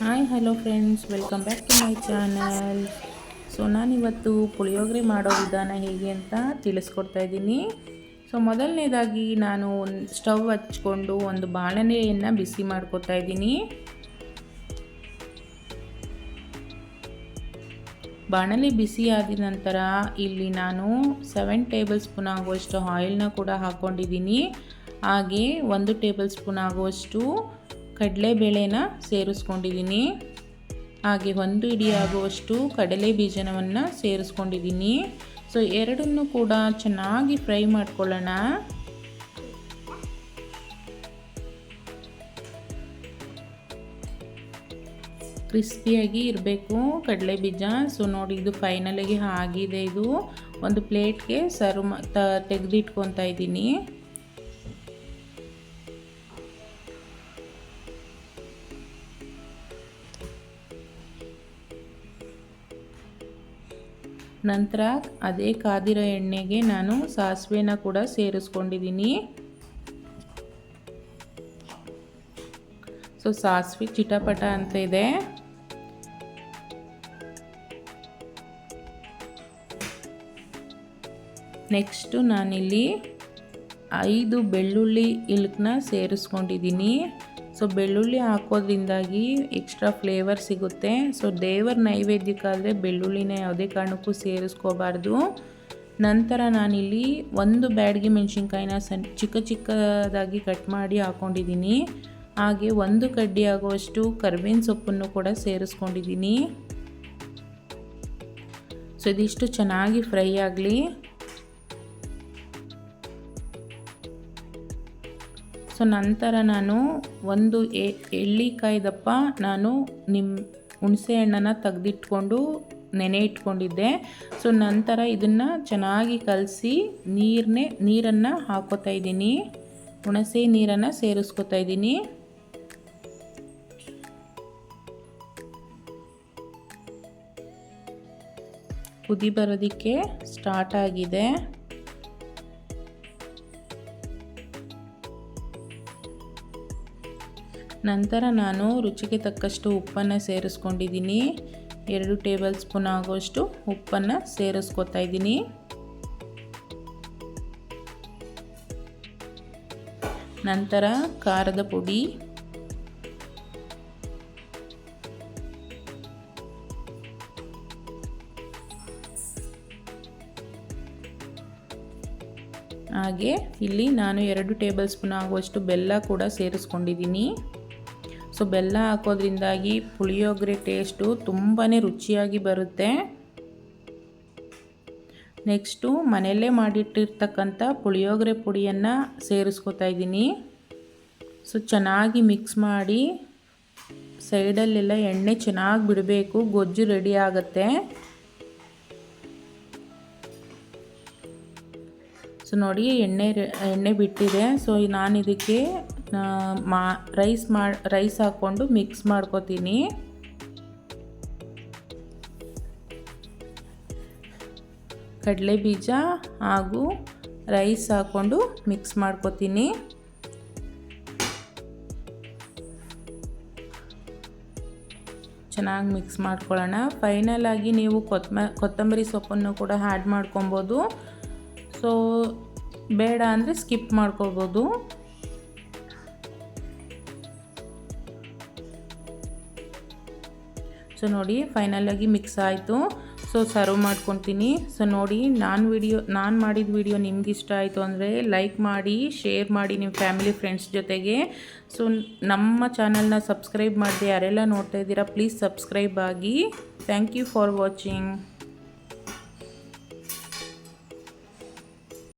Hi hello friends, welcome back to my channel. So ನಾನಿವತ್ತು ಪುಳಿಯೋಗರೆ ಮಾಡೋ ವಿಧಾನ ಹೇಗೆ ಅಂತ ತಿಳಿಸ್ಕೊಡ್ತಾ ಇದ್ದೀನಿ. ಸೊ ಮೊದಲನೇದಾಗಿ ನಾನು ಒಂದು ಸ್ಟವ್ ಹಚ್ಕೊಂಡು ಒಂದು ಬಾಣಲೆಯನ್ನು ಬಿಸಿ ಮಾಡ್ಕೊತಾ ಇದ್ದೀನಿ. ಬಾಣಲೆ ಬಿಸಿ ಆದ ನಂತರ ಇಲ್ಲಿ ನಾನು 7 ಟೇಬಲ್ ಸ್ಪೂನ್ ಆಗುವಷ್ಟು ಆಯಿಲ್ನ ಕೂಡ ಹಾಕ್ಕೊಂಡಿದ್ದೀನಿ. ಹಾಗೆ 1 ಟೇಬಲ್ ಸ್ಪೂನ್ ಆಗುವಷ್ಟು ಕಡಲೆಬೇಳೆನ ಸೇರಿಸ್ಕೊಂಡಿದ್ದೀನಿ. ಹಾಗೆ 1 ಹಿಡಿ ಆಗುವಷ್ಟು ಕಡಲೆ ಬೀಜವನ್ನು ಸೇರಿಸ್ಕೊಂಡಿದ್ದೀನಿ. ಸೊ ಎರಡನ್ನೂ ಕೂಡ ಚೆನ್ನಾಗಿ ಫ್ರೈ ಮಾಡ್ಕೊಳ್ಳೋಣ. ಕ್ರಿಸ್ಪಿಯಾಗಿ ಇರಬೇಕು ಕಡಲೆ ಬೀಜ. ಸೊ ನೋಡಿ, ಇದು ಫೈನಲಾಗಿ ಆಗಿದೆ. ಇದು ಒಂದು ಪ್ಲೇಟ್ಗೆ ಸರ್ವ್ ತೆಗೆದಿಟ್ಕೊತಾ ಇದ್ದೀನಿ. ನಂತರ ಅದೇ ಕಾದಿರೋ ಎಣ್ಣೆಗೆ ನಾನು ಸಾಸಿವೆನ ಕೂಡ ಸೇರಿಸ್ಕೊಂಡಿದ್ದೀನಿ. ಸೊ ಸಾಸಿವೆ ಚಿಟಪಟ ಅಂತ ಇದೆ. ನೆಕ್ಸ್ಟು ನಾನಿಲ್ಲಿ 5 ಬೆಳ್ಳುಳ್ಳಿ ಇಲ್ಕನ್ನ ಸೇರಿಸ್ಕೊಂಡಿದ್ದೀನಿ. ಸೊ ಬೆಳ್ಳುಳ್ಳಿ ಹಾಕೋದ್ರಿಂದಾಗಿ ಎಕ್ಸ್ಟ್ರಾ ಫ್ಲೇವರ್ ಸಿಗುತ್ತೆ. ಸೊ ದೇವರ ನೈವೇದ್ಯಕ್ಕಾದರೆ ಬೆಳ್ಳುಳ್ಳಿನ ಯಾವುದೇ ಕಾರಣಕ್ಕೂ ಸೇರಿಸ್ಕೋಬಾರ್ದು. ನಂತರ ನಾನಿಲ್ಲಿ 1 ಬ್ಯಾಡಗಿ ಮೆಣಸಿನ್ಕಾಯಿನ ಚಿಕ್ಕದಾಗಿ ಕಟ್ ಮಾಡಿ ಹಾಕ್ಕೊಂಡಿದ್ದೀನಿ. ಹಾಗೆ 1 ಕಡ್ಡಿ ಆಗುವಷ್ಟು ಕರಿಬೇವಿನ ಸೊಪ್ಪನ್ನು ಕೂಡ ಸೇರಿಸ್ಕೊಂಡಿದ್ದೀನಿ. ಸೊ ಇದಿಷ್ಟು ಚೆನ್ನಾಗಿ ಫ್ರೈ ಆಗಲಿ. ಸೊ ನಂತರ ನಾನು 1 ಎಳ್ಳಿಕಾಯಿ ದಪ್ಪ ನಾನು ಹುಣಸೆ ಹಣ್ಣನ್ನು ತೆಗೆದಿಟ್ಕೊಂಡು ನೆನೆ ಇಟ್ಕೊಂಡಿದ್ದೆ. ಸೊ ನಂತರ ಇದನ್ನು ಚೆನ್ನಾಗಿ ಕಲಸಿ ನೀರನ್ನು ಹಾಕೋತಾ ಇದ್ದೀನಿ. ಹುಣಸೆ ನೀರನ್ನು ಸೇರಿಸ್ಕೊತಾ ಇದ್ದೀನಿ. ಕುದಿ ಬರೋದಕ್ಕೆ ಸ್ಟಾರ್ಟ್ ಆಗಿದೆ. ನಂತರ ನಾನು ರುಚಿಗೆ ತಕ್ಕಷ್ಟು ಉಪ್ಪನ್ನು ಸೇರಿಸ್ಕೊಂಡಿದ್ದೀನಿ. 2 ಟೇಬಲ್ ಸ್ಪೂನ್ ಆಗುವಷ್ಟು ಉಪ್ಪನ್ನು ಸೇರಿಸ್ಕೊತಾ ಇದ್ದೀನಿ. ನಂತರ ಖಾರದ ಪುಡಿ, ಹಾಗೆ ಇಲ್ಲಿ ನಾನು 2 ಟೇಬಲ್ ಸ್ಪೂನ್ ಆಗುವಷ್ಟು ಬೆಲ್ಲ ಕೂಡ ಸೇರಿಸ್ಕೊಂಡಿದ್ದೀನಿ. ಸೊ ಬೆಲ್ಲ ಹಾಕೋದ್ರಿಂದಾಗಿ ಪುಳಿಯೋಗರೆ ಟೇಸ್ಟು ತುಂಬಾ ರುಚಿಯಾಗಿ ಬರುತ್ತೆ. ನೆಕ್ಸ್ಟು ಮನೆಯಲ್ಲೇ ಮಾಡಿಟ್ಟಿರ್ತಕ್ಕಂಥ ಪುಳಿಯೋಗರೆ ಪುಡಿಯನ್ನು ಸೇರಿಸ್ಕೊತಾ ಇದ್ದೀನಿ. ಸೊ ಚೆನ್ನಾಗಿ ಮಿಕ್ಸ್ ಮಾಡಿ ಸೈಡಲ್ಲೆಲ್ಲ ಎಣ್ಣೆ ಚೆನ್ನಾಗಿ ಬಿಡಬೇಕು, ಗೊಜ್ಜು ರೆಡಿ ಆಗುತ್ತೆ. ಸೊ ನೋಡಿ, ಎಣ್ಣೆ ಬಿಟ್ಟಿದೆ. ಸೊ ನಾನು ಇದಕ್ಕೆ ರೈಸ್ ಹಾಕ್ಕೊಂಡು ಮಿಕ್ಸ್ ಮಾಡ್ಕೋತೀನಿ. ಕಡಲೆ ಬೀಜ ಹಾಗೂ ರೈಸ್ ಹಾಕ್ಕೊಂಡು ಮಿಕ್ಸ್ ಮಾಡ್ಕೋತೀನಿ. ಚೆನ್ನಾಗಿ ಮಿಕ್ಸ್ ಮಾಡ್ಕೊಳ್ಳೋಣ. ಫೈನಲ್ ಆಗಿ ನೀವು ಕೊತ್ತಂಬರಿ ಸೊಪ್ಪನ್ನು ಕೂಡ ಆ್ಯಡ್ ಮಾಡ್ಕೊಬೋದು. ಸೊ ಬೇಡ ಅಂದರೆ ಸ್ಕಿಪ್ ಮಾಡ್ಕೋಬೋದು. ಸೊ ನೋಡಿ, ಫೈನಲಾಗಿ ಮಿಕ್ಸ್ ಆಯಿತು. ಸೊ ಸರ್ವ್ ಮಾಡ್ಕೊತೀನಿ. ಸೊ ನೋಡಿ, ನಾನು ಮಾಡಿದ ವಿಡಿಯೋ ನಿಮ್ಗೆ ಇಷ್ಟ ಆಯಿತು ಅಂದರೆ ಲೈಕ್ ಮಾಡಿ, ಶೇರ್ ಮಾಡಿ ನಿಮ್ಮ ಫ್ಯಾಮಿಲಿ ಫ್ರೆಂಡ್ಸ್ ಜೊತೆಗೆ. ಸೊ ನಮ್ಮ ಚಾನಲ್ನ ಸಬ್ಸ್ಕ್ರೈಬ್ ಮಾಡಿದೆ ಯಾರೆಲ್ಲ ನೋಡ್ತಾ ಇದ್ದೀರಾ, ಪ್ಲೀಸ್ ಸಬ್ಸ್ಕ್ರೈಬ್ ಆಗಿ. Thank you for watching.